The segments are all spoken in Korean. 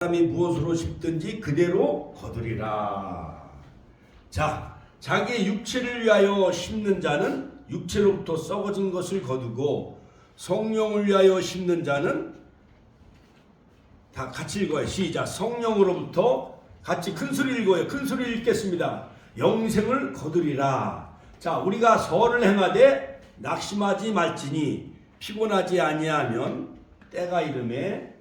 사람이 무엇으로 심든지 그대로 거두리라. 자, 자기의 육체를 위하여 심는 자는 육체로부터 썩어진 것을 거두고 성령을 위하여 심는 자는 다 같이 읽어요. 시작. 성령으로부터 같이 큰 소리 읽어요. 큰 소리 읽겠습니다. 영생을 거두리라. 자, 우리가 선을 행하되 낙심하지 말지니 피곤하지 아니하면 때가 이름에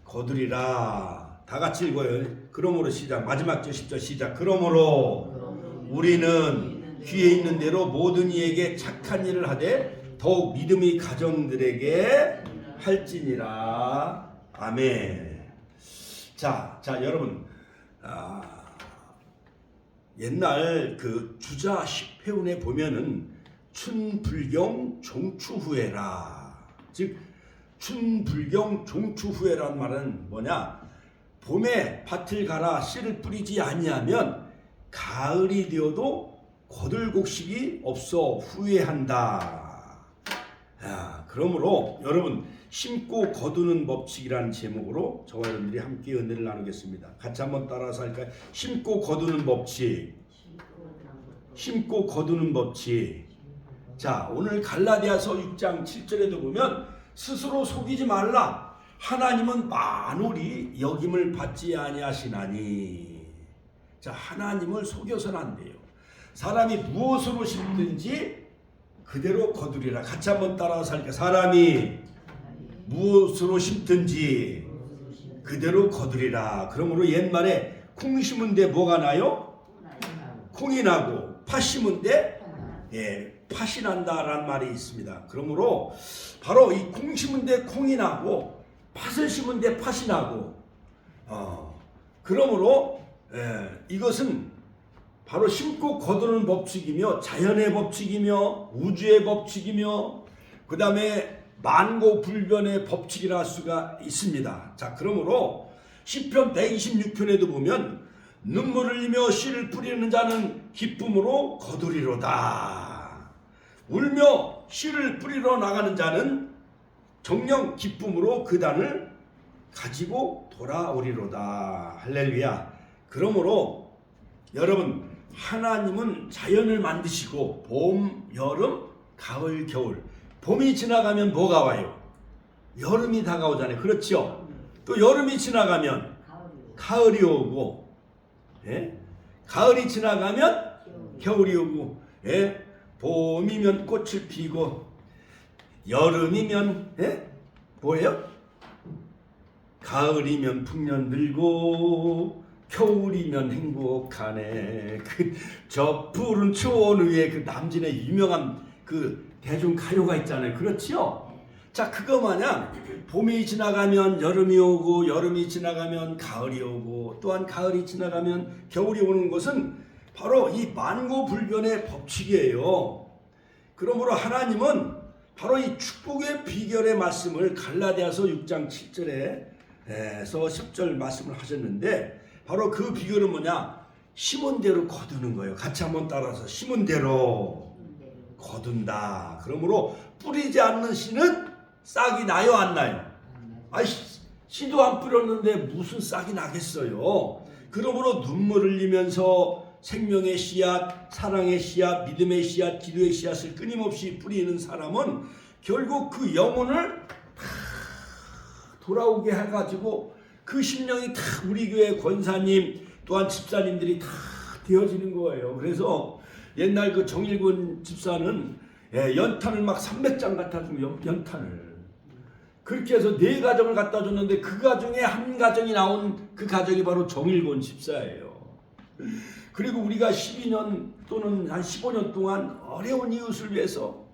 거두리라. 다 같이 읽어요. 그러므로 시작. 마지막 절 10절 시작. 그러므로 우리는 귀에 있는 대로 모든 이에게 착한 일을 하되 더욱 믿음의 가정들에게 할지니라. 아멘. 자 여러분, 옛날 그 주자 10회운에 보면은 춘불경 종추후회라. 즉 춘불경 종추후회란 말은 뭐냐? 봄에 밭을 갈아 씨를 뿌리지 아니하면 가을이 되어도 거둘 곡식이 없어 후회한다. 그러므로 여러분, 심고 거두는 법칙이라는 제목으로 저와 여러분들이 함께 은혜를 나누겠습니다. 같이 한번 따라서 할까요? 심고 거두는 법칙. 심고 거두는 법칙. 자, 오늘 갈라디아서 6장 7절에도 보면 스스로 속이지 말라. 하나님은 만물이 여김을 받지 아니하시나니. 자, 하나님을 속여서는 안 돼요. 사람이 무엇으로 심든지 그대로 거두리라. 같이 한번 따라서 할까요? 사람이 무엇으로 심든지 그대로 거두리라. 그러므로 옛말에 콩 심은 데 뭐가 나요? 콩이 나고 팥 심은 데 팥이 난다라는 말이 있습니다. 그러므로 바로 이 콩 심은 데 콩이 나고 팥을 심은 데 팥이 나고 그러므로 이것은 바로 심고 거두는 법칙이며 자연의 법칙이며 우주의 법칙이며 그 다음에 만고불변의 법칙이라 할 수가 있습니다. 자, 그러므로 시편 126편에도 보면 눈물을 흘리며 씨를 뿌리는 자는 기쁨으로 거두리로다. 울며 씨를 뿌리러 나가는 자는 정녕 기쁨으로 그 단을 가지고 돌아오리로다. 할렐루야. 그러므로 여러분, 하나님은 자연을 만드시고 봄, 여름, 가을, 겨울, 봄이 지나가면 뭐가 와요? 여름이 다가오잖아요. 그렇죠? 또 여름이 지나가면 가을이 오고, 가을이 지나가면 겨울이 오고, 봄이면 꽃을 피고, 여름이면 뭐예요? 가을이면 풍년 들고, 겨울이면 행복하네. 저 푸른 초원 위에 그 남진의 유명한 그 대중 가요가 있잖아요. 그렇지요? 자, 그거 마냥 봄이 지나가면 여름이 오고 여름이 지나가면 가을이 오고 또한 가을이 지나가면 겨울이 오는 것은 바로 이 만고불변의 법칙이에요. 그러므로 하나님은 바로 이 축복의 비결의 말씀을 갈라디아서 6장 7절에서 10절 말씀을 하셨는데 바로 그 비결은 뭐냐? 심은 대로 거두는 거예요. 같이 한번 따라서 심은 대로 거둔다. 그러므로 뿌리지 않는 씨는 싹이 나요, 안 나요? 씨도 안 뿌렸는데 무슨 싹이 나겠어요? 그러므로 눈물을 흘리면서 생명의 씨앗, 사랑의 씨앗, 믿음의 씨앗, 기도의 씨앗을 끊임없이 뿌리는 사람은 결국 그 영혼을 다 돌아오게 해가지고 그 심령이 다 우리 교회 권사님 또한 집사님들이 다 되어지는 거예요. 그래서 옛날 그 정일군 집사는 연탄을 막 300장 갖다 주고 연탄을 그렇게 해서 4가정을 갖다 줬는데 그 가정에 한 가정이 나온 그 가정이 바로 정일군 집사예요. 그리고 우리가 12년 또는 한 15년 동안 어려운 이웃을 위해서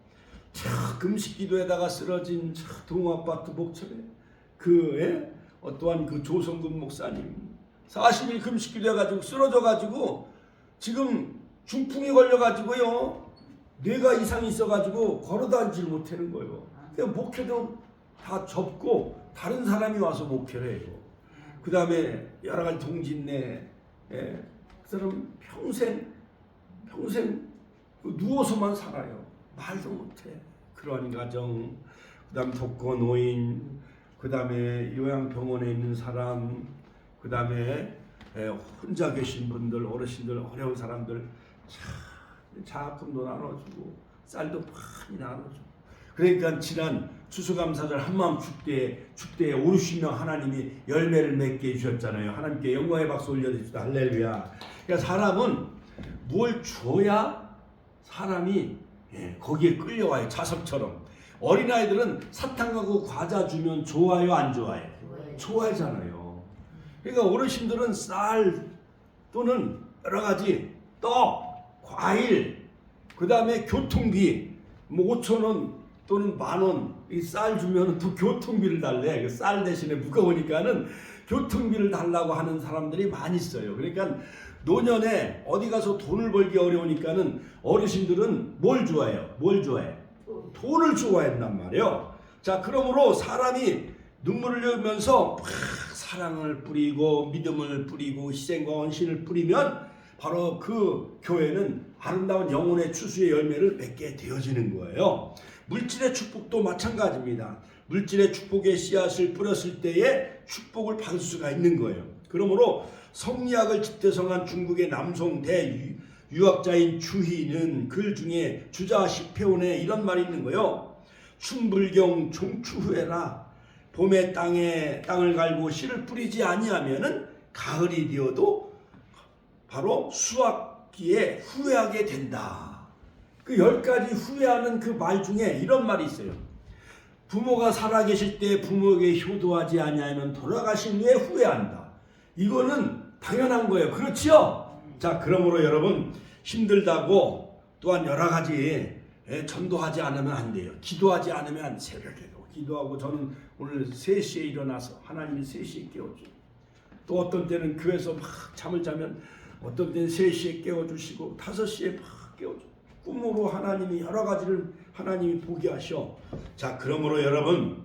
금식 기도에다가 쓰러진 동아파트 목천에 또한 그 조성근 목사님 40일 금식 기도해가지고 쓰러져가지고 지금 중풍이 걸려가지고요, 뇌가 이상이 있어가지고 걸어다니질 못하는 거예요. 그냥 목회도 다 접고 다른 사람이 와서 목회를 해요. 그 다음에 여러 가지 동진내, 그 사람 평생 누워서만 살아요. 말도 못해. 그런 가정, 그 다음 독거 노인, 그 그 다음에 요양병원에 있는 사람, 그 다음에 혼자 계신 분들, 어르신들, 어려운 사람들 자금도 나눠주고 쌀도 많이 나눠주고. 그러니까 지난 추수감사절 한마음 축제에 50명 하나님이 열매를 맺게 해주셨잖아요. 하나님께 영광의 박수 올려드립시다. 할렐루야. 그러니까 사람은 뭘 줘야 사람이 거기에 끌려와요. 자석처럼. 어린아이들은 사탕하고 과자 주면 좋아요, 안 좋아해요? 좋아하잖아요. 그러니까 어르신들은 쌀 또는 여러 가지 떡, 과일, 그 다음에 교통비, 뭐 5,000원 또는 10,000원 이 쌀 주면 또 교통비를 달래. 그 쌀 대신에 무거우니까는 교통비를 달라고 하는 사람들이 많이 있어요. 그러니까 노년에 어디 가서 돈을 벌기 어려우니까는 어르신들은 뭘 좋아해요? 뭘 좋아해? 돈을 좋아한단 말이에요. 자, 그러므로 사람이 눈물을 흘리면서 막 사랑을 뿌리고 믿음을 뿌리고 희생과 헌신을 뿌리면 바로 그 교회는 아름다운 영혼의 추수의 열매를 맺게 되어지는 거예요. 물질의 축복도 마찬가지입니다. 물질의 축복의 씨앗을 뿌렸을 때에 축복을 받을 수가 있는 거예요. 그러므로 성리학을 집대성한 중국의 남송 대유학자인 주희는 글 중에 주자 10회원에 이런 말이 있는 거예요. 춘불경 종추후에라. 봄에 땅을 갈고 씨를 뿌리지 아니하면은 가을이 되어도 바로 수확기에 후회하게 된다. 그 10가지 후회하는 그 말 중에 이런 말이 있어요. 부모가 살아계실 때 부모에게 효도하지 아니하면 돌아가신 후에 후회한다. 이거는 당연한 거예요. 그렇지요? 자, 그러므로 여러분 힘들다고 또한 여러 가지 전도하지 않으면 안 돼요. 기도하지 않으면 새벽에도 기도하고. 저는 오늘 3시에 일어나서 하나님이 3시에 깨워주고, 또 어떤 때는 교회에서 막 잠을 자면 어떤 때는 3시에 깨워주시고 5시에 막 깨워주고, 꿈으로 하나님이 여러 가지를 하나님이 보게 하셔. 자, 그러므로 여러분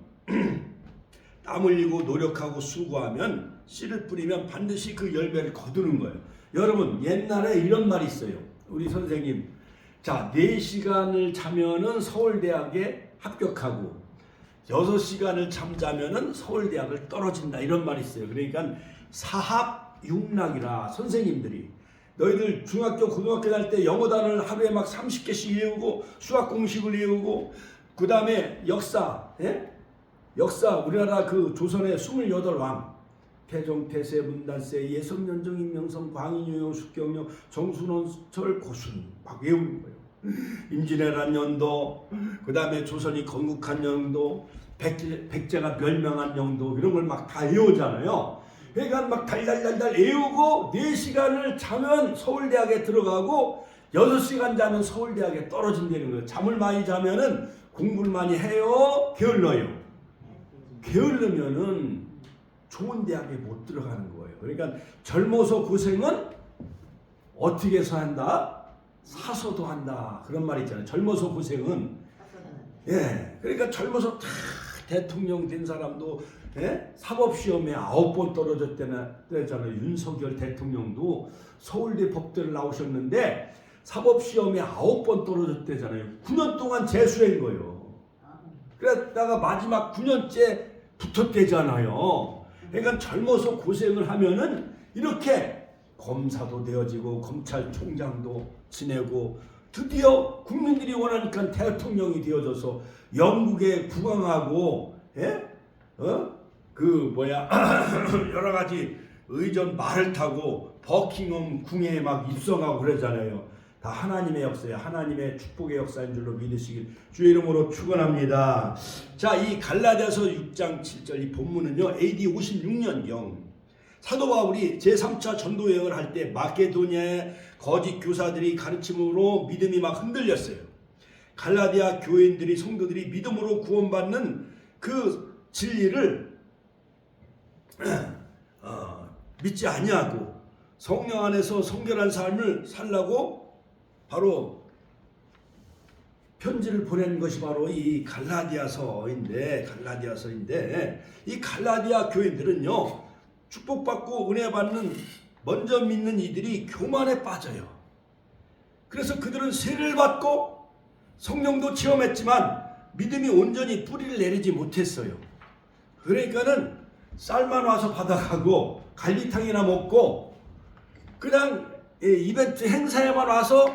땀 흘리고 노력하고 수고하면 씨를 뿌리면 반드시 그 열매를 거두는 거예요. 여러분 옛날에 이런 말이 있어요. 우리 선생님, 자 4시간을 자면은 서울대학에 합격하고 6시간을 잠자면은 서울대학을 떨어진다, 이런 말이 있어요. 그러니까 사합육락이라. 선생님들이 너희들 중학교 고등학교 다닐 때 영어 단어를 하루에 막 30개씩 외우고 수학 공식을 외우고, 그 다음에 역사 우리나라 그 조선의 28왕 태종, 태세, 문단세, 예성, 연정, 임명성, 광인, 유영, 숙경영, 정순원철, 고순 막 외우는 거예요. 임진왜란 연도, 그 다음에 조선이 건국한 연도, 백제가 멸망한 연도, 이런 걸 막 다 외우잖아요. 그러니까 막 달달달달 외우고 4시간을 자면 서울대학에 들어가고 6시간 자면 서울대학에 떨어진다는 거예요. 잠을 많이 자면은 공부를 많이 해요? 게을러요? 게을르면은 좋은 대학에 못 들어가는 거예요. 그러니까 젊어서 고생은 어떻게 해서 한다? 사서도 한다. 그런 말이 있잖아요. 젊어서 고생은. 그러니까 젊어서 다 대통령 된 사람도 사법시험에 9번 떨어졌대잖아요. 윤석열 대통령도 서울대 법대를 나오셨는데 사법시험에 9번 떨어졌대잖아요. 9년 동안 재수한 거예요. 그랬다가 마지막 9년째 붙었대잖아요. 그러니까 젊어서 고생을 하면은 이렇게 검사도 되어지고 검찰총장도 지내고 드디어 국민들이 원하니까 대통령이 되어져서 영국에 국왕하고 여러 가지 의전 말을 타고 버킹엄 궁에 막 입성하고 그러잖아요. 다 하나님의 역사예요. 하나님의 축복의 역사인 줄로 믿으시길 주의 이름으로 축원합니다. 자, 이 갈라디아서 6장 7절 이 본문은요, AD 56년경 사도 바울이 제3차 전도 여행을 할 때 마케도니아의 거짓 교사들이 가르침으로 믿음이 막 흔들렸어요. 갈라디아 교인들이, 성도들이 믿음으로 구원받는 그 진리를 믿지 아니하고 성령 안에서 성결한 삶을 살라고 바로 편지를 보낸 것이 바로 이 갈라디아서인데 이 갈라디아 교인들은요, 축복받고 은혜 받는 먼저 믿는 이들이 교만에 빠져요. 그래서 그들은 세례를 받고 성령도 체험했지만 믿음이 온전히 뿌리를 내리지 못했어요. 그러니까는 쌀만 와서 받아가고 갈비탕이나 먹고 그냥 이벤트 행사에만 와서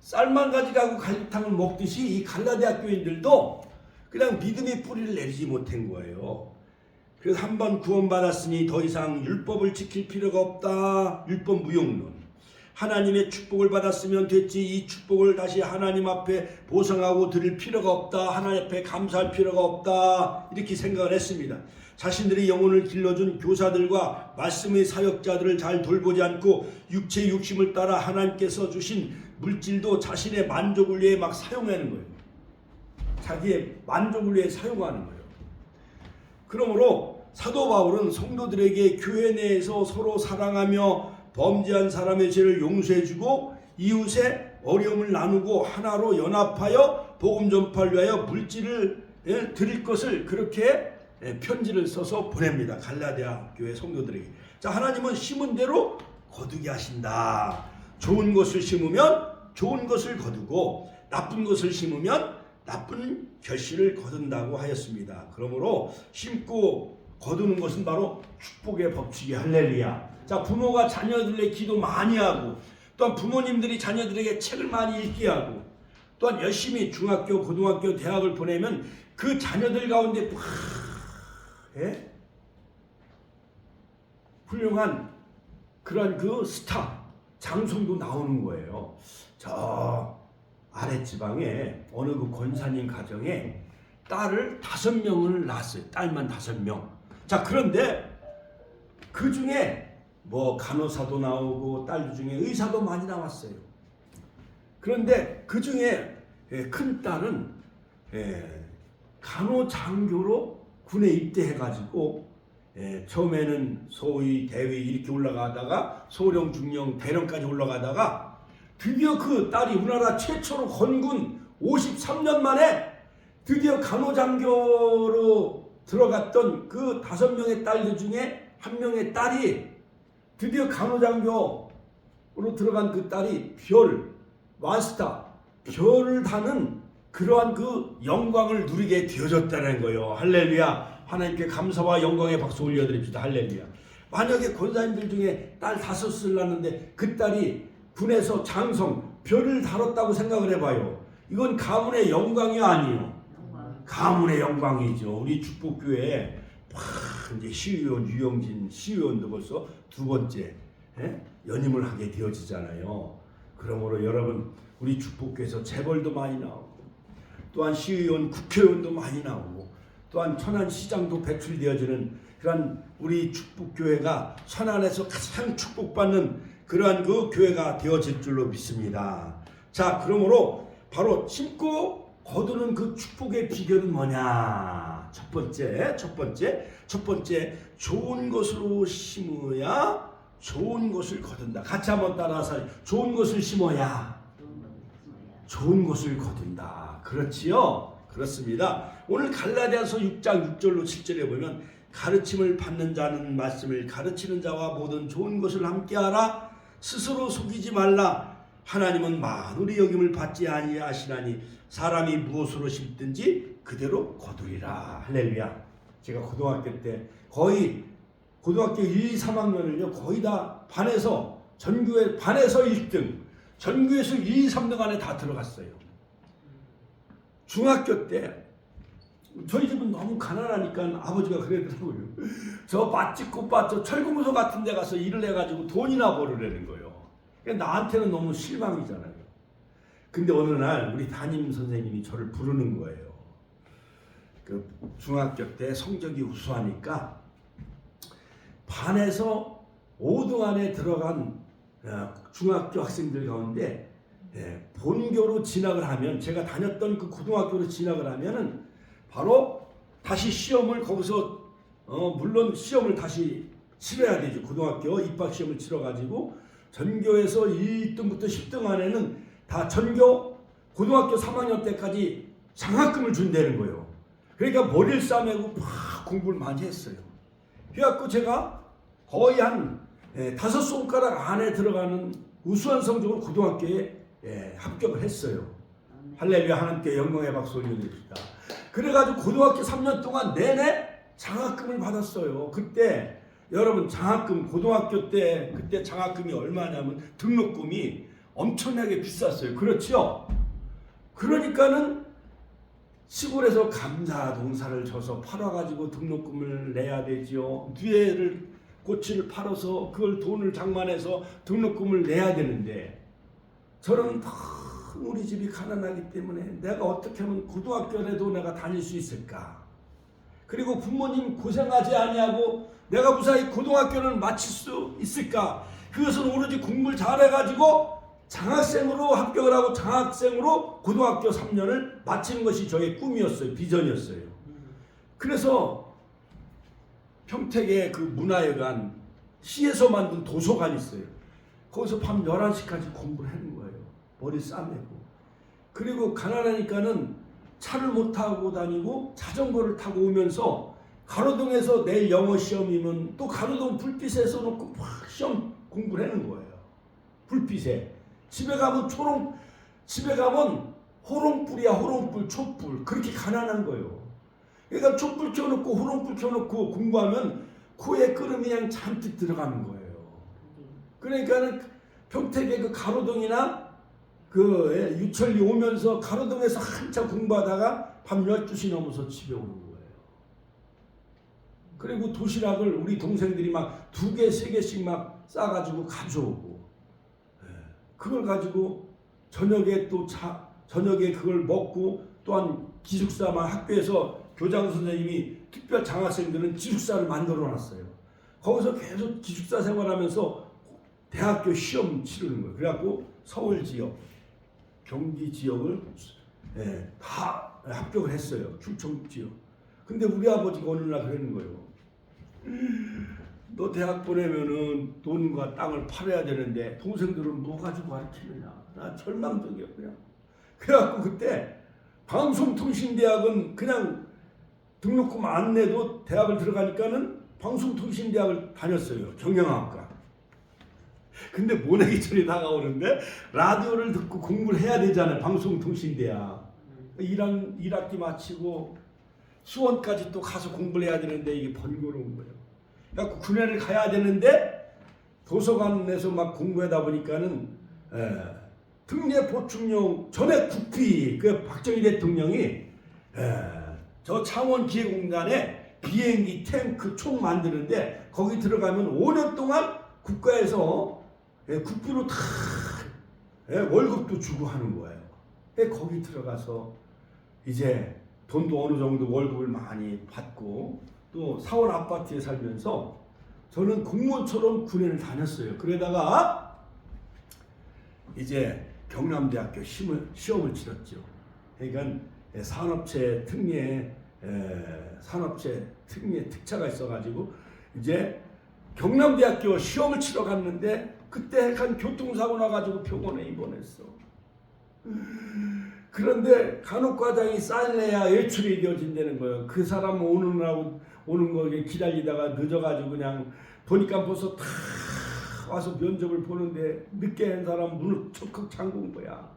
쌀만 가져가고 갈비탕을 먹듯이 이 갈라디아 교인들도 그냥 믿음의 뿌리를 내리지 못한 거예요. 그래서 한번 구원받았으니 더 이상 율법을 지킬 필요가 없다. 율법 무용론. 하나님의 축복을 받았으면 됐지 이 축복을 다시 하나님 앞에 보상하고 드릴 필요가 없다. 하나님 앞에 감사할 필요가 없다. 이렇게 생각을 했습니다. 자신들의 영혼을 길러준 교사들과 말씀의 사역자들을 잘 돌보지 않고 육체의 욕심을 따라 하나님께서 주신 물질도 자신의 만족을 위해 막 사용하는 거예요. 자기의 만족을 위해 사용하는 거예요. 그러므로 사도 바울은 성도들에게 교회 내에서 서로 사랑하며 범죄한 사람의 죄를 용서해주고 이웃의 어려움을 나누고 하나로 연합하여 복음 전파를 위하여 물질을 드릴 것을 그렇게 편지를 써서 보냅니다. 갈라디아 교회 성도들에게. 자, 하나님은 심은 대로 거두게 하신다. 좋은 것을 심으면 좋은 것을 거두고 나쁜 것을 심으면 나쁜 결실을 거둔다고 하였습니다. 그러므로 심고 거두는 것은 바로 축복의 법칙이 할렐루야. 자, 부모가 자녀들에게 기도 많이 하고 또한 부모님들이 자녀들에게 책을 많이 읽게 하고 또한 열심히 중학교, 고등학교, 대학을 보내면 그 자녀들 가운데 훌륭한 그런 그 스타 장성도 나오는 거예요. 저 아랫지방에 어느 그 권사님 가정에 딸을 5명을 낳았어요. 딸만 5명. 자, 그런데 그 중에 뭐 간호사도 나오고 딸 중에 의사도 많이 나왔어요. 그런데 그 중에 큰 딸은 간호장교로 군에 입대해가지고 처음에는 소위, 대위 이렇게 올라가다가 소령, 중령, 대령까지 올라가다가 드디어 그 딸이 우리나라 최초로 건군 53년 만에 드디어 간호장교로 들어갔던 그 5명의 딸들 중에 한 명의 딸이 드디어 간호장교로 들어간 그 딸이 별, 마스터, 별을 다는 그러한 그 영광을 누리게 되어졌다는 거예요. 할렐루야. 하나님께 감사와 영광의 박수 올려드립시다. 할렐루야. 만약에 권사님들 중에 딸 5을 낳았는데 그 딸이 군에서 장성, 별을 다뤘다고 생각을 해봐요. 이건 가문의 영광이 아니에요. 가문의 영광이죠. 우리 축복교회에 이제 시의원 유영진 시의원도 벌써 2번째 연임을 하게 되어지잖아요. 그러므로 여러분 우리 축복교회에서 재벌도 많이 나오고 또한 시의원 국회의원도 많이 나오고 또한 천안시장도 배출되어지는 그런 우리 축복교회가 천안에서 가장 축복받는 그러한 그 교회가 되어질 줄로 믿습니다. 자, 그러므로 바로 심고 거두는 그 축복의 비결은 뭐냐? 첫 번째, 좋은 것으로 심어야 좋은 것을 거둔다. 같이 한번 따라서 좋은 것을 심어야 좋은 것을 거둔다. 그렇지요? 그렇습니다. 오늘 갈라디아서 6장 6절로 7절에 보면 가르침을 받는 자는 말씀을 가르치는 자와 모든 좋은 것을 함께하라. 스스로 속이지 말라. 하나님은 만물의 여김을 받지 아니하시나니 사람이 무엇으로 심든지 그대로 거두리라. 할렐루야. 제가 고등학교 때 거의 고등학교 1, 2, 3학년을요 거의 다 반에서 전교에 반에서 1등, 전교에서 1, 2, 3등 안에 다 들어갔어요. 중학교 때 저희 집은 너무 가난하니까 아버지가 그러더라고요. 저 맛집 꽃밭 저 철공소 같은 데 가서 일을 해가지고 돈이나 벌으라는 거예요. 그러니까 나한테는 너무 실망이잖아요. 근데 어느 날 우리 담임 선생님이 저를 부르는 거예요. 그 중학교 때 성적이 우수하니까 반에서 5등 안에 들어간 중학교 학생들 가운데 본교로 진학을 하면, 제가 다녔던 그 고등학교로 진학을 하면은 바로 다시 시험을 거기서 물론 시험을 다시 치러야 되죠. 고등학교 입학 시험을 치러가지고 전교에서 1등부터 10등 안에는 다 전교 고등학교 3학년 때까지 장학금을 준다는 거예요. 그러니까 머리를 싸매고 막 공부를 많이 했어요. 그래갖고 제가 거의 한 5손가락 안에 들어가는 우수한 성적으로 고등학교에 합격을 했어요. 할렐루야. 하나님께 영광의 박수 올려드립니다. 그래가지고 고등학교 3년 동안 내내 장학금을 받았어요. 그때 여러분 장학금 고등학교 때 그때 장학금이 얼마냐면 등록금이 엄청나게 비쌌어요. 그렇죠? 그러니까는 시골에서 감자 농사를 져서 팔아가지고 등록금을 내야 되지요. 뒤에를 꼬치를 팔아서 그걸 돈을 장만해서 등록금을 내야 되는데 저는 우리 집이 가난하기 때문에 내가 어떻게 하면 고등학교라도 내가 다닐 수 있을까? 그리고 부모님 고생하지 아니하고 내가 무사히 고등학교를 마칠 수 있을까? 그것은 오로지 공부를 잘해가지고 장학생으로 합격을 하고 장학생으로 고등학교 3년을 마치는 것이 저의 꿈이었어요. 비전이었어요. 그래서 평택에 그 문화회관 시에서 만든 도서관이 있어요. 거기서 밤 11시까지 공부를 하는 거예요. 머리 싸매고. 그리고 가난하니까는 차를 못 타고 다니고 자전거를 타고 오면서 가로등에서 내일 영어 시험이면 또 가로등 불빛에 써놓고 막 시험 공부를 하는 거예요. 불빛에. 집에 가면 호롱불이야. 호롱불, 촛불. 그렇게 가난한 거예요. 그러니까 촛불 켜놓고 호롱불 켜놓고 공부하면 코에 끓음이 그냥 잔뜩 들어가는 거예요. 그러니까는 평택의 그 가로등이나 그 유천리 오면서 가로등에서 한참 공부하다가 밤 12시 넘어서 집에 오는 거예요. 그리고 도시락을 우리 동생들이 막 2개, 3개씩 막 싸가지고 가져오고 그걸 가지고 저녁에 저녁에 그걸 먹고 또한 기숙사만 학교에서 교장 선생님이 특별 장학생들은 기숙사를 만들어 놨어요. 거기서 계속 기숙사 생활하면서 대학교 시험 치르는 거예요. 그래갖고 서울 지역, 경기 지역을 다 합격을 했어요. 충청 지역. 근데 우리 아버지가 어느 날 그러는 거예요. 너 대학 보내면은 돈과 땅을 팔아야 되는데 동생들은 뭐 가지고 가르치느냐. 나 절망적이야 그냥. 그래갖고 그때 방송통신대학은 그냥 등록금 안 내도 대학을 들어가니까는 방송통신대학을 다녔어요. 경영학과. 근데 모내기 전이 다가오는데 라디오를 듣고 공부를 해야 되잖아요. 방송통신대학. 1학기 마치고 수원까지 또 가서 공부를 해야 되는데 이게 번거로운 거예요. 그래갖고 군회를 가야 되는데 도서관에서 막 공부하다 보니까는 특례 보충용 전에 국비 그 박정희 대통령이 저 창원기계공단에 비행기, 탱크, 총 만드는데 거기 들어가면 5년 동안 국가에서 국비로 다 월급도 주고 하는 거예요. 거기 들어가서 이제 돈도 어느 정도 월급을 많이 받고 또 사원 아파트에 살면서 저는 공무원처럼 군회를 다녔어요. 그러다가 이제 경남대학교 시험을 치렀죠. 그러니까 산업체 특례 특차가 있어가지고 이제 경남대학교 시험을 치러 갔는데 그때 한 교통사고 나가지고 병원에 입원했어. 그런데 간혹과장이 사인해야 외출이 되어진다는 거예요. 그 사람 오는 거 기다리다가 늦어가지고 그냥 보니까 벌써 다 와서 면접을 보는데 늦게 한 사람 문을 척척 잠근 거야.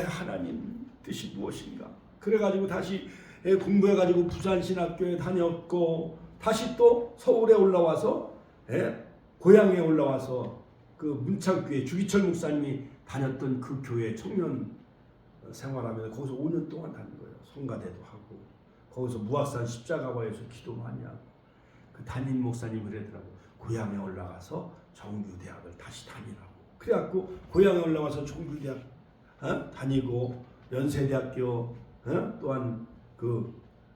하나님 뜻이 무엇인가? 그래가지고 다시 공부해가지고 부산신학교에 다녔고 다시 또 서울에 올라와서 고향에 올라와서 그 문창교회 주기철 목사님이 다녔던 그 교회 청년 생활하면서 거기서 5년 동안 다닌 거예요. 성가대도 하고 거기서 무악산 십자가와에서 기도 많이 하고 그 담임 목사님 그러더라고. 고향에 올라가서 정규대학을 다시 다니라고. 그래갖고 고향에 올라와서 정규대학 다니고 연세대학교 또한 그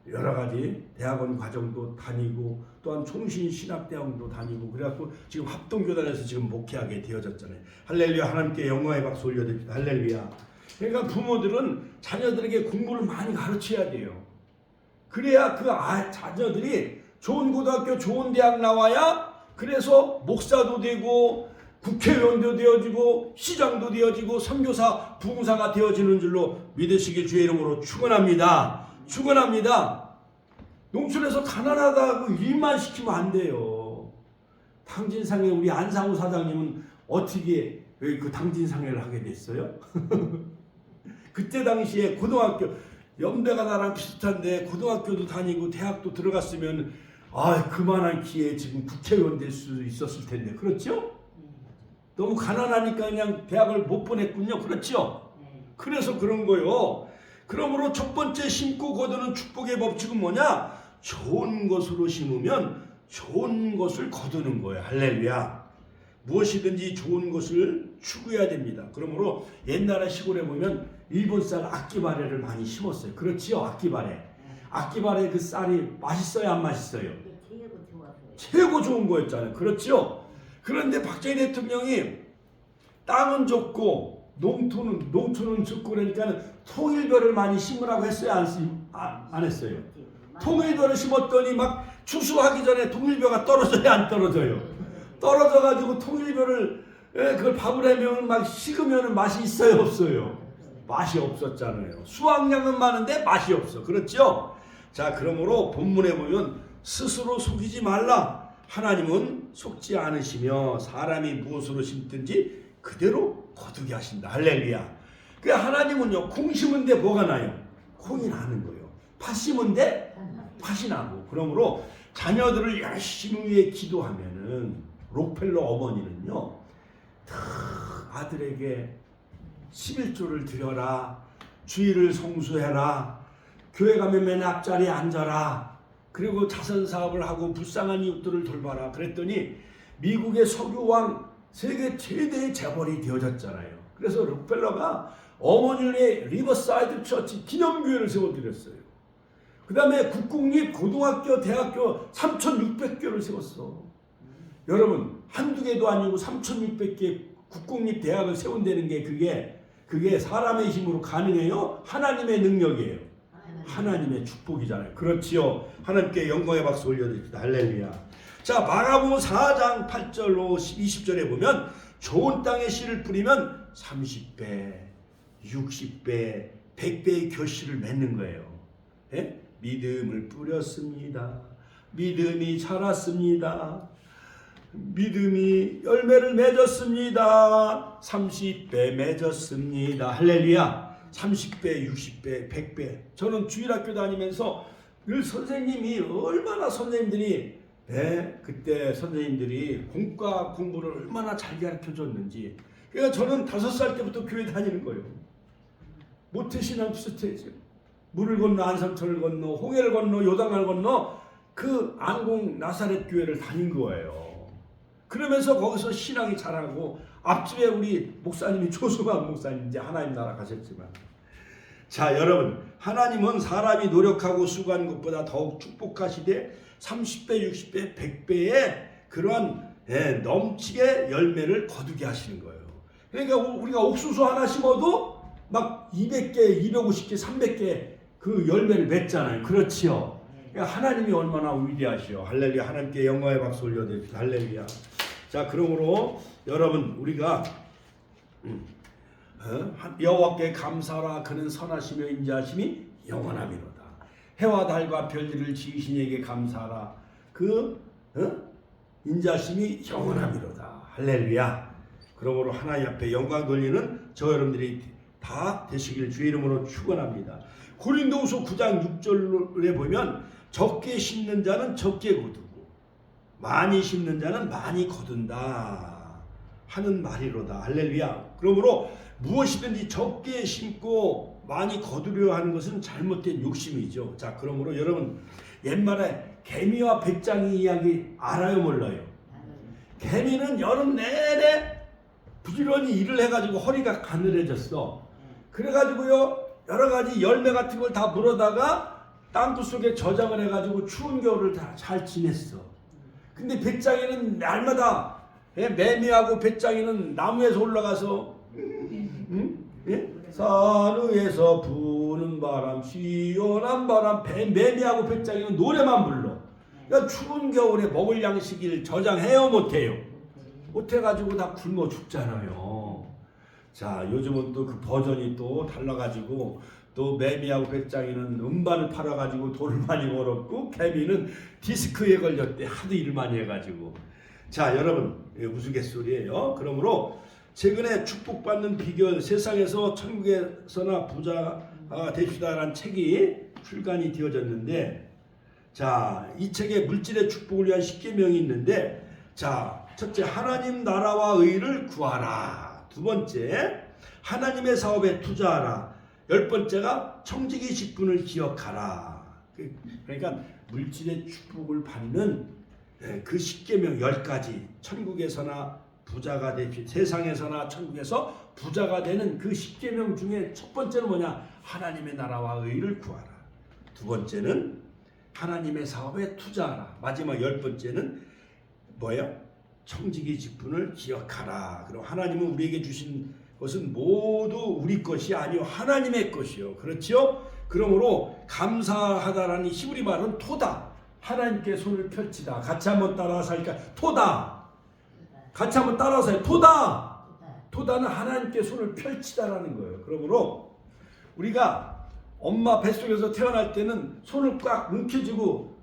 여러 가지 대학원 과정도 다니고 또한 총신신학대학원도 다니고 그래갖고 지금 합동교단에서 지금 목회하게 되어졌잖아요. 할렐루야. 하나님께 영광의 박수 올려드립니다. 할렐루야. 그러니까 부모들은 자녀들에게 공부를 많이 가르쳐야 돼요. 그래야 그 자녀들이 좋은 고등학교 좋은 대학 나와야 그래서 목사도 되고 국회의원도 되어지고 시장도 되어지고 선교사 부흥사가 되어지는 줄로 믿으시길 주의 이름으로 축원합니다. 축원합니다. 농촌에서 가난하다고 일만 시키면 안 돼요. 당진상회 우리 안상우 사장님은 어떻게 그 당진상회를 하게 됐어요? 그때 당시에 고등학교 연배가 나랑 비슷한데 고등학교도 다니고 대학도 들어갔으면 그만한 기회에 지금 국회의원 될 수 있었을 텐데 그렇죠? 너무 가난하니까 그냥 대학을 못 보냈군요. 그렇죠? 그래서 그런 거요. 그러므로 첫 번째 심고 거두는 축복의 법칙은 뭐냐? 좋은 것으로 심으면 좋은 것을 거두는 거예요. 할렐루야. 무엇이든지 좋은 것을 추구해야 됩니다. 그러므로 옛날에 시골에 보면 일본 쌀 아끼바레를 많이 심었어요. 그렇지요? 아끼바레 그 쌀이 맛있어요? 안 맛있어요? 최고 좋은 거였잖아요. 그렇죠? 그런데 박정희 대통령이 땅은 좁고 농촌은 좁고 그러니까 통일벼를 많이 심으라고 했어요? 안 했어요? 통일벼를 심었더니 막 추수하기 전에 통일벼가 떨어져요? 안 떨어져요? 떨어져가지고 통일벼를 그걸 밥을 해면 막 식으면 맛이 있어요? 없어요? 맛이 없었잖아요. 수확량은 많은데 맛이 없어. 그렇죠? 자, 그러므로 본문에 보면 스스로 속이지 말라. 하나님은 속지 않으시며 사람이 무엇으로 심든지 그대로 거두게 하신다. 할렐루야. 그 하나님은요, 콩 심은데 뭐가 나요? 콩이 나는 거예요. 팥 심은데 팥이 나고. 그러므로 자녀들을 열심히 위해 기도하면은 록펠러 어머니는요, 아들에게 11조를 드려라, 주일을 성수해라, 교회 가면 맨 앞자리에 앉아라, 그리고 자선 사업을 하고 불쌍한 이웃들을 돌봐라. 그랬더니 미국의 석유왕 세계 최대의 재벌이 되어졌잖아요. 그래서 록펠러가 어머니를 위해 리버사이드 처치 기념교회를 세워드렸어요. 그 다음에 국공립 고등학교 대학교 3,600개를 세웠어. 여러분, 한두 개도 아니고 3,600개 국공립 대학을 세운다는 게 그게 사람의 힘으로 가능해요? 하나님의 능력이에요. 하나님의 축복이잖아요. 그렇지요. 하나님께 영광의 박수 올려드립니다. 할렐루야. 자, 마가복음 4장 8절로 20절에 보면 좋은 땅에 씨를 뿌리면 30배, 60배, 100배의 결실을 맺는 거예요. 예? 믿음을 뿌렸습니다. 믿음이 자랐습니다. 믿음이 열매를 맺었습니다. 30배 맺었습니다. 할렐루야. 30배, 60배, 100배. 저는 주일학교 다니면서 늘 선생님이 얼마나 선생님들이 그때 선생님들이 공과 공부를 얼마나 잘 가르쳐줬는지. 그러니까 저는 5살 때부터 교회 다니는 거예요. 모태신앙 비슷해져. 물을 건너 안산천을 건너 홍해를 건너 요단강을 건너 그 안공 나사렛 교회를 다닌 거예요. 그러면서 거기서 신앙이 자라고 앞집에 우리 목사님이 조승환 목사님 이제 하나님 나라 가셨지만, 자, 여러분, 하나님은 사람이 노력하고 수고하는 것보다 더욱 축복하시되 30배, 60배, 100배의 그러한 넘치게 열매를 거두게 하시는 거예요. 그러니까 우리가 옥수수 하나 심어도 막 200개, 250개, 300개 그 열매를 맺잖아요. 그렇지요. 그러니까 하나님이 얼마나 위대하시오. 할렐루야. 하나님께 영광의 박수 올려드립니다. 할렐루야. 자, 그러므로 여러분, 우리가 여호와께 감사하라. 그는 선하시며 인자하심이 영원하미로다. 해와 달과 별들을 지으신 이에게 감사하라. 그 인자하심이 영원하미로다. 할렐루야. 그러므로 하나님 앞에 영광 돌리는 저 여러분들이 다 되시길 주의 이름으로 축원합니다. 고린도후서 9장 6절에 보면 적게 심는 자는 적게 거두고 많이 심는 자는 많이 거둔다 하는 말이로다. 할렐루야. 그러므로 무엇이든지 적게 심고 많이 거두려 하는 것은 잘못된 욕심이죠. 자, 그러므로 여러분, 옛말에 개미와 배짱이 이야기 알아요, 몰라요? 개미는 여름 내내 부지런히 일을 해가지고 허리가 가늘어졌어. 그래가지고요, 여러 가지 열매 같은 걸 다 물어다가 땅굴 속에 저장을 해가지고 추운 겨울을 다 잘 지냈어. 근데 배짱이는 날마다 매미하고 배짱이는 나무에서 올라가서 산 위에서 부는 바람, 시원한 바람, 매미하고 배짱이는 노래만 불러. 그러니까 추운 겨울에 먹을 양식을 저장해요, 못해요? 못해가지고 다 굶어 죽잖아요. 자, 요즘은 또 그 버전이 또 달라가지고 또 매미하고 배짱이는 음반을 팔아가지고 돈을 많이 벌었고 개미는 디스크에 걸렸대. 하도 일을 많이 해가지고. 자, 여러분, 우스갯소리예요. 그러므로 최근에 축복받는 비결, 세상에서 천국에서나 부자 됩시다라는 책이 출간이 되어졌는데, 자, 이 책에 물질의 축복을 위한 10계명이 있는데, 자, 첫째, 하나님 나라와 의를 구하라. 두 번째, 하나님의 사업에 투자하라. 10번째가 청지기 직분을 기억하라. 그러니까 물질의 축복을 받는 그 10계명 10가지, 천국에서나 부자가 되시, 세상에서나 천국에서 부자가 되는 그 10계명 중에 첫 번째는 뭐냐? 하나님의 나라와 의를 구하라. 두 번째는 하나님의 사업에 투자하라. 마지막 10번째는 뭐예요? 청지기 직분을 기억하라. 그리고 하나님은 우리에게 주신 것은 모두 우리 것이 아니요 하나님의 것이요. 그렇지요? 그러므로 감사하다라는 히브리 말은 토다. 하나님께 손을 펼치다. 같이 한번 따라서 하니까 토다. 같이 한번 따라서 해요. 토다. 토다는 하나님께 손을 펼치다라는 거예요. 그러므로 우리가 엄마 뱃속에서 태어날 때는 손을 꽉 움켜쥐고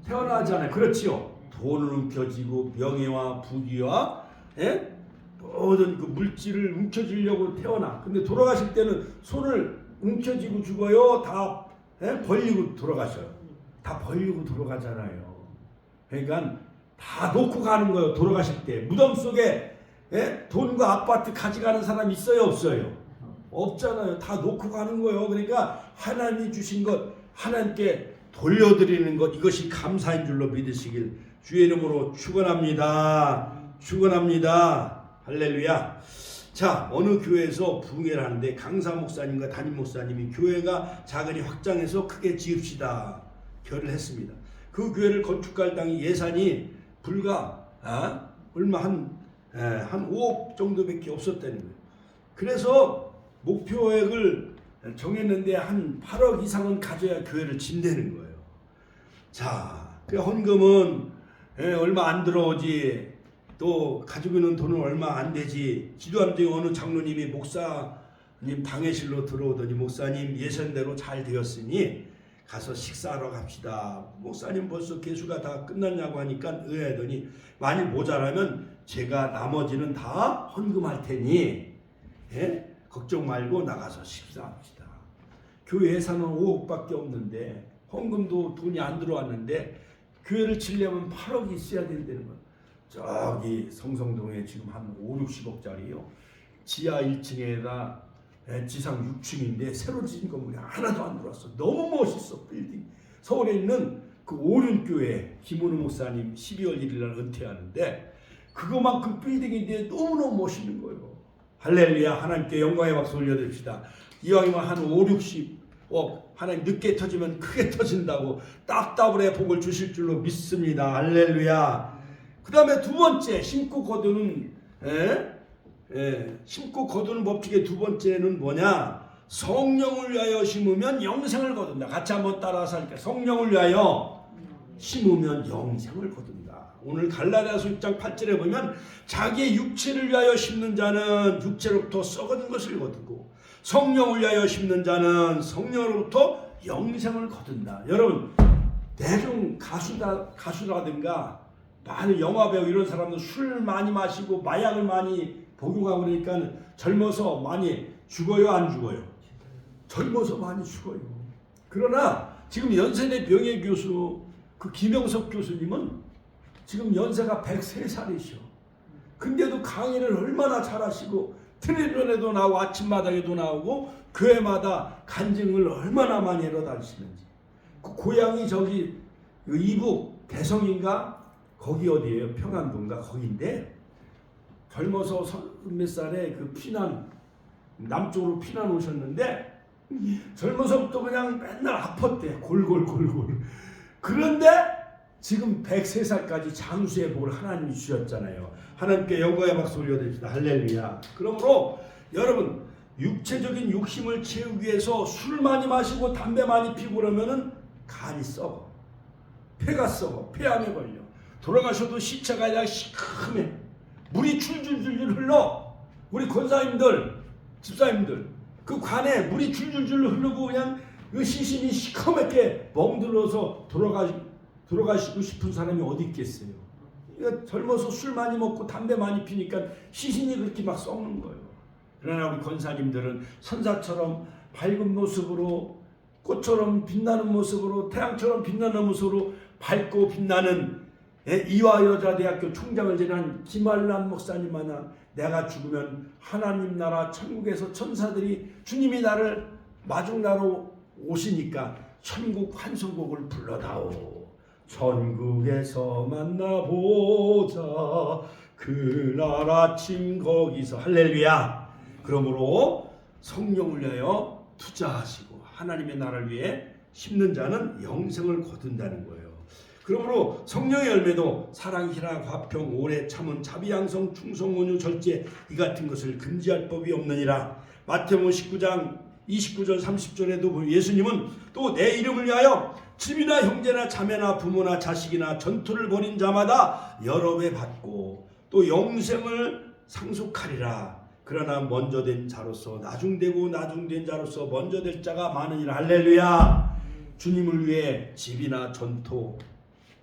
태어나잖아요. 그렇지요? 돈을 움켜쥐고 명예와 부귀와 모든 그 물질을 움켜쥐려고 태어나. 근데 돌아가실 때는 손을 움켜쥐고 죽어요? 다 벌리고 돌아가셔요? 다 벌리고 돌아가잖아요. 그러니까 다 놓고 가는 거예요. 돌아가실 때 무덤 속에 돈과 아파트 가져가는 사람 있어요? 없어요? 없잖아요. 다 놓고 가는 거예요. 그러니까 하나님이 주신 것 하나님께 돌려드리는 것, 이것이 감사인 줄로 믿으시길 주의 이름으로 축원합니다. 축원합니다. 할렐루야. 자, 어느 교회에서 부흥회를 하는데 강사 목사님과 담임 목사님이 교회가 작으니 확장해서 크게 지읍시다 결의를 했습니다. 그 교회를 건축할 당이 예산이 불과 얼마 한 5억 정도밖에 없었다는 거예요. 그래서 목표액을 정했는데 한 8억 이상은 가져야 교회를 진대는 거예요. 자, 그 헌금은 얼마 안 들어오지, 또 가지고 있는 돈은 얼마 안 되지. 기도한 중에 어느 장로님이 목사님 방해실로 들어오더니 목사님 예산대로 잘 되었으니 가서 식사하러 갑시다. 목사님 벌써 개수가 다 끝났냐고 하니까 의아하더니 만일 모자라면 제가 나머지는 다 헌금할 테니 걱정 말고 나가서 식사합시다. 교회 예산은 5억밖에 없는데 헌금도 돈이 안 들어왔는데 교회를 지려면 8억이 있어야 된다는 거예요. 저기 성성동에 지금 한 5, 60억짜리요. 지하 1층에다 지상 6층인데 새로 지은 건물이 하나도 안 들어왔어. 너무 멋있어. 빌딩. 서울에 있는 그 오륜교회 김은우 목사님 12월 1일 날 은퇴하는데 그거만큼 빌딩인데 너무너무 멋있는 거예요. 할렐루야. 하나님께 영광의 박수 올려드립시다. 이왕이면 한 5, 60억 하나님 늦게 터지면 크게 터진다고 딱따블의 복을 주실 줄로 믿습니다. 할렐루야. 그 다음에 두 번째 심고 거두는 심고 거두는 법칙의 두 번째는 뭐냐? 성령을 위하여 심으면 영생을 거둔다. 같이 한번 따라서 할게요. 성령을 위하여 심으면 영생을 거둔다. 오늘 갈라디아서 6장 8절에 보면 자기의 육체를 위하여 심는 자는 육체로부터 썩은 것을 거두고 성령을 위하여 심는 자는 성령으로부터 영생을 거둔다. 여러분, 대중 가수라든가 많은 영화배우 이런 사람들 술 많이 마시고 마약을 많이 복용하고 그러니까 젊어서 많이 죽어요, 안 죽어요? 젊어서 많이 죽어요. 그러나 지금 연세대 명예교수 그 김영석 교수님은 지금 연세가 103살이셔. 근데도 강의를 얼마나 잘하시고 텔레비전에도 나오고 아침마당에도 나오고 교회마다 간증을 얼마나 많이 해러 다니시는지. 그 고향이 저기 이북 대성인가? 거기 어디예요? 평안도인가? 거기인데 젊어서 몇 살에 그 피난 남쪽으로 피난 오셨는데 젊어서부터 그냥 맨날 아팠대. 골골골골. 그런데 지금 103살까지 장수의 복을 하나님이 주셨잖아요. 하나님께 영광의 박수 올려드립시다. 할렐루야. 그러므로 여러분 육체적인 욕심을 채우기 위해서 술 많이 마시고 담배 많이 피고 그러면은 간이 썩어. 폐가 썩어. 폐암에 걸려. 돌아가셔도 시체가 그냥 시커매. 물이 줄줄줄 흘러. 우리 권사님들, 집사님들 그 관에 물이 줄줄줄 흐르고 그냥 그 시신이 시커멓게 멍들어서 돌아가시고 싶은 사람이 어디 있겠어요. 그러니까 젊어서 술 많이 먹고 담배 많이 피니까 시신이 그렇게 막 썩는 거예요. 그러나 우리 권사님들은 선사처럼 밝은 모습으로 꽃처럼 빛나는 모습으로 태양처럼 빛나는 모습으로 밝고 빛나는 이화여자대학교 총장을 지낸 김한란 목사님 마냥 내가 죽으면 하나님 나라 천국에서 천사들이 주님이 나를 마중나로 오시니까 천국 환송곡을 불러다오. 천국에서 만나보자 그날 아침 거기서. 할렐루야. 그러므로 성령을 위하여 투자하시고 하나님의 나라를 위해 심는 자는 영생을 거둔다는 거예요. 그러므로 성령의 열매도 사랑, 희락, 화평, 오래 참음, 자비양성, 충성, 온유, 절제 이 같은 것을 금지할 법이 없느니라. 마태복음 19장 29절 30절에도 예수님은 또 내 이름을 위하여 집이나 형제나 자매나 부모나 자식이나 전투를 벌인 자마다 여러 배 받고 또 영생을 상속하리라. 그러나 먼저 된 자로서 나중되고 나중된 자로서 먼저 될 자가 많으니라. 할렐루야. 주님을 위해 집이나 전토,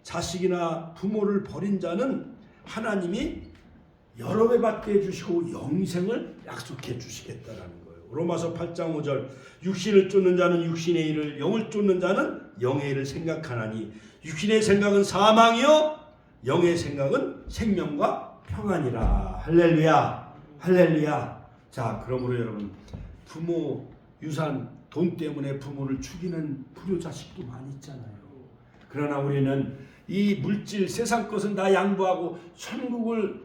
자식이나 부모를 버린 자는 하나님이 여러 배 받게 해주시고 영생을 약속해 주시겠다라는 거예요. 로마서 8장 5절 육신을 쫓는 자는 육신의 일을, 영을 쫓는 자는 영의 일을 생각하나니 육신의 생각은 사망이요 영의 생각은 생명과 평안이라. 할렐루야. 할렐루야. 자, 그러므로 여러분, 부모 유산 돈 때문에 부모를 죽이는 불효자식도 많이 있잖아요. 그러나 우리는 이 물질 세상 것은 다 양보하고 천국을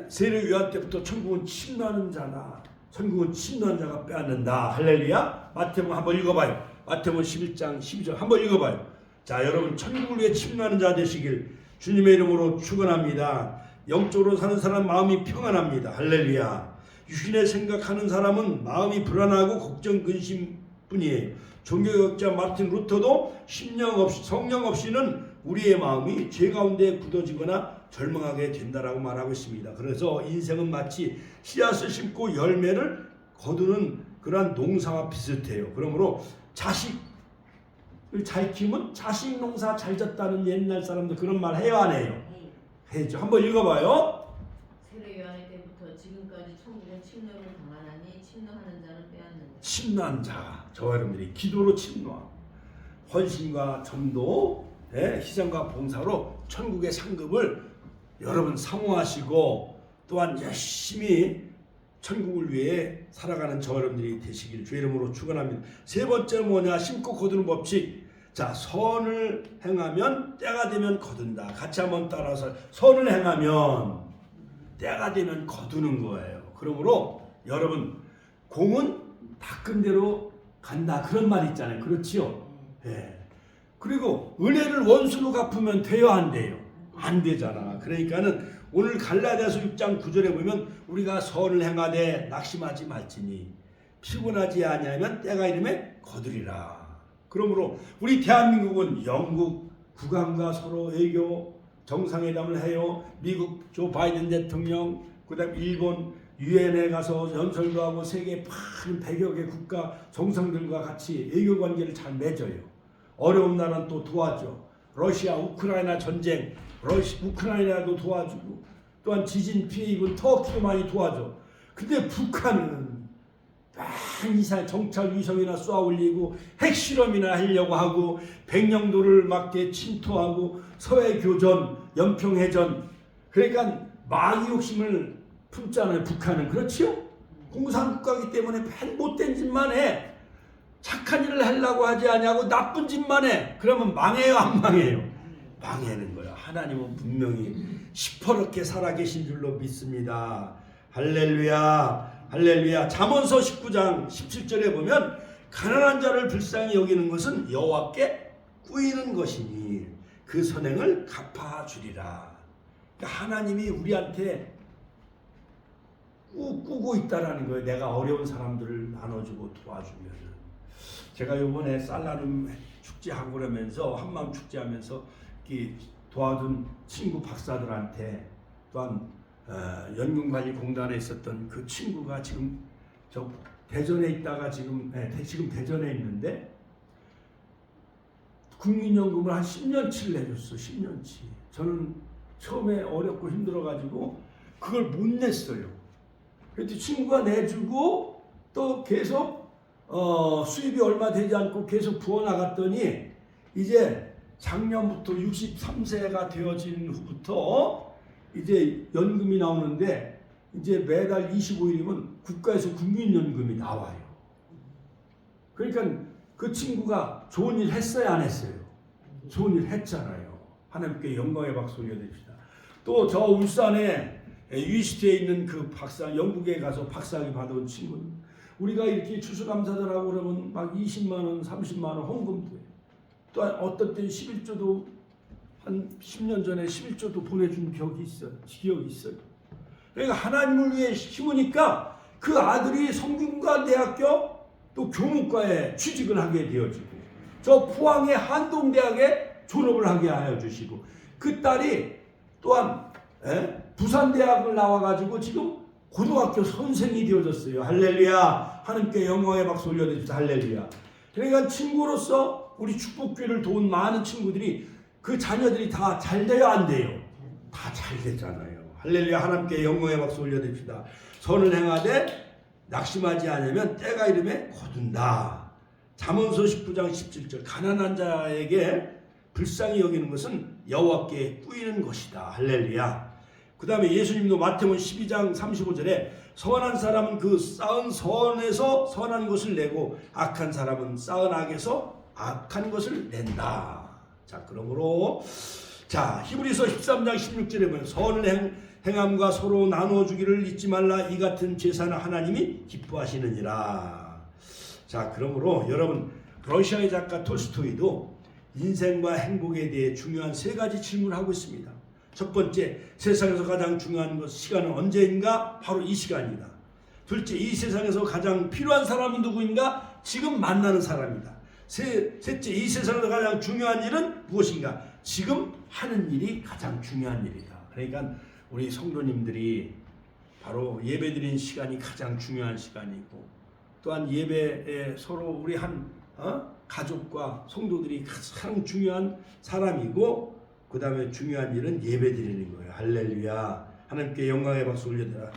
세례 요한 때부터 천국은 침노하는 자나 천국은 침노하는 자가 빼앗는다. 할렐루야. 마태복음 한번 읽어봐요. 마태복음 11장 12절 한번 읽어봐요. 자, 여러분, 천국을 위해 침노하는 자 되시길 주님의 이름으로 축원합니다. 영적으로 사는 사람 마음이 평안합니다. 할렐루야. 육신의 생각하는 사람은 마음이 불안하고 걱정 근심뿐이에요. 종교개혁자 마틴 루터도 성령 없이는 우리의 마음이 죄 가운데 굳어지거나 절망하게 된다라고 말하고 있습니다. 그래서 인생은 마치 씨앗을 심고 열매를 거두는 그러한 농사와 비슷해요. 그러므로 자식을 잘 키우면 자식 농사 잘 졌다는 옛날 사람들 그런 말 해요, 안 해요? 해죠. 한번 읽어봐요. 세례 요한의 때부터 지금까지 천국은 침노를 당하나니 침노하는 자는 빼앗는다. 침노한 자, 저와 여러분들이 기도로 침노하고 헌신과 전도, 희생과 봉사로 천국의 상급을 여러분 사모하시고 또한 열심히 천국을 위해 살아가는 저와 여러분들이 되시길 주의 이름으로 축원합니다. 세 번째 뭐냐? 심고 거두는 법칙. 자, 선을 행하면 때가 되면 거둔다. 같이 한번 따라서 선을 행하면 때가 되면 거두는 거예요. 그러므로 여러분, 공은 닦은 대로 간다 그런 말 있잖아요. 그렇지요? 예. 그리고 은혜를 원수로 갚으면 돼요, 안 돼요? 안 되잖아. 그러니까는 오늘 갈라디아서 6장 9절에 보면 우리가 선을 행하되 낙심하지 말지니 피곤하지 아니하면 때가 이르매 거두리라. 그러므로 우리 대한민국은 영국 국왕과 서로 외교 정상회담을 해요. 미국 조 바이든 대통령, 그다음 일본 유엔에 가서 연설도 하고 세계 100여 개 국가 정상들과 같이 외교 관계를 잘 맺어요. 어려운 나라는 또 도와줘. 러시아 우크라이나 전쟁, 우크라이나도 도와주고 또한 지진 피해 입은 터키도 많이 도와줘. 근데 북한은 이상 정찰 위성이나 쏘아 올리고 핵실험이나 하려고 하고 백령도를 막게 침투하고 서해 교전, 연평 해전, 그러니까 마귀 욕심을 품잖아요. 북한은. 그렇지요? 공산국가이기 때문에 맨 못된 짓만 해. 착한 일을 하려고 하지 아니하고 나쁜 짓만 해. 그러면 망해요, 안 망해요? 망하는 거예요. 하나님은 분명히 시퍼렇게 살아계신 줄로 믿습니다. 할렐루야. 할렐루야. 잠언서 19장 17절에 보면 가난한 자를 불쌍히 여기는 것은 여호와께 꾸이는 것이니 그 선행을 갚아주리라. 그러니까 하나님이 우리한테 꾸고 있다라는 거예요. 내가 어려운 사람들을 나눠주고 도와주면. 제가 이번에 쌀나름 축제하고 그러면서 한마음 축제하면서 도와준 친구 박사들한테 또한 연금관리공단에 있었던 그 친구가 지금 저 대전에 있다가 지금 대전에 있는데 국민연금을 한 10년치를 내줬어. 10년치. 저는 처음에 어렵고 힘들어가지고 그걸 못 냈어요. 그랬더니 친구가 내주고 또 계속 수입이 얼마 되지 않고 계속 부어나갔더니 이제 작년부터 63세가 되어진 후부터 이제 연금이 나오는데 이제 매달 25일이면 국가에서 국민연금이 나와요. 그러니까 그 친구가 좋은 일 했어요, 안 했어요? 좋은 일 했잖아요. 하나님께 영광의 박수 올려드립시다. 또 저 울산에 유이시티에 있는 그 박사, 영국에 가서 박사학위 받아온 친구는 우리가 이렇게 추수감사절하고 그러면 막 20만 원, 30만 원 헌금도 해요. 또 어떤 때는 11조도 한 10년 전에 11조도 보내준 기억이 있어요. 그러니까 하나님을 위해 심으니까 그 아들이 성균관대학교 또 교무과에 취직을 하게 되어지고 저 포항의 한동대학에 졸업을 하게 하여 주시고 그 딸이 또한 부산대학을 나와가지고 지금 고등학교 선생이 되어졌어요. 할렐루야. 하나님께 영광의 박수 올려드립시다. 할렐루야. 그러니까 친구로서 우리 축복교회를 도운 많은 친구들이 그 자녀들이 다 잘 돼요, 안 돼요? 다 잘 되잖아요. 할렐루야. 하나님께 영광의 박수 올려드립시다. 선을 행하되 낙심하지 않으면 때가 이름에 거둔다. 잠언서 19장 17절 가난한 자에게 불쌍히 여기는 것은 여호와께 꾸이는 것이다. 할렐루야. 그 다음에 예수님도 마태복음 12장 35절에 선한 사람은 그 쌓은 선에서 선한 것을 내고 악한 사람은 쌓은 악에서 악한 것을 낸다. 자, 그러므로 히브리서 13장 16절에 보면 선을 행함과 서로 나눠주기를 잊지 말라. 이 같은 제사는 하나님이 기뻐하시느니라. 자, 그러므로 여러분 러시아의 작가 톨스토이도 인생과 행복에 대해 중요한 3가지 질문을 하고 있습니다. 첫 번째, 세상에서 가장 중요한 시간은 언제인가? 바로 이 시간이다. 둘째, 이 세상에서 가장 필요한 사람은 누구인가? 지금 만나는 사람이다. 셋째, 이 세상에서 가장 중요한 일은 무엇인가? 지금 하는 일이 가장 중요한 일이다. 그러니까 우리 성도님들이 바로 예배드리는 시간이 가장 중요한 시간이고 또한 예배에 서로 우리 가족과 성도들이 가장 중요한 사람이고 그 다음에 중요한 일은 예배드리는 거예요. 할렐루야. 하나님께 영광의 박수 올려드라.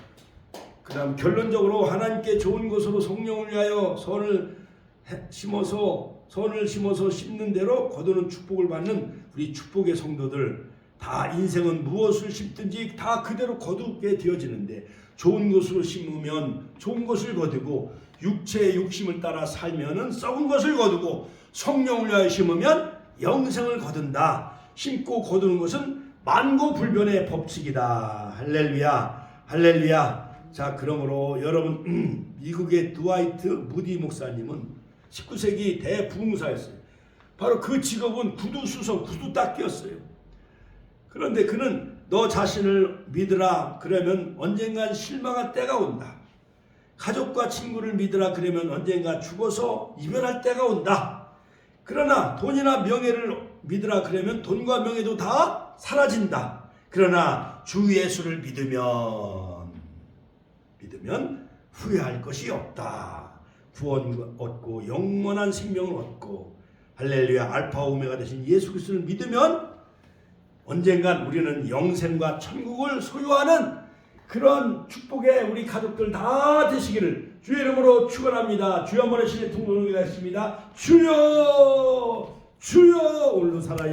그 다음 결론적으로 하나님께 좋은 것으로 성령을 위하여 선을 심어서 심는 대로 거두는 축복을 받는 우리 축복의 성도들 다 인생은 무엇을 심든지 다 그대로 거두게 되어지는데 좋은 것으로 심으면 좋은 것을 거두고 육체의 욕심을 따라 살면은 썩은 것을 거두고 성령을 위하여 심으면 영생을 거둔다. 심고 거두는 것은 만고불변의 법칙이다. 할렐루야. 할렐루야. 자, 그러므로 여러분 미국의 드와이트 무디 목사님은 19세기 대부흥사였어요. 바로 그 직업은 구두수성, 구두닦기였어요. 그런데 그는 너 자신을 믿으라 그러면 언젠간 실망할 때가 온다. 가족과 친구를 믿으라 그러면 언젠가 죽어서 이별할 때가 온다. 그러나 돈이나 명예를 믿으라 그러면 돈과 명예도 다 사라진다. 그러나 주 예수를 믿으면 후회할 것이 없다. 구원 얻고 영원한 생명을 얻고 할렐루야. 알파 오메가 되신 예수 그리스도를 믿으면 언젠간 우리는 영생과 천국을 소유하는 그런 축복의 우리 가족들 다 되시기를 주의 이름으로 축원합니다. 주여 한번 신의 통로를 하십니다. 주여 오늘도 살아요.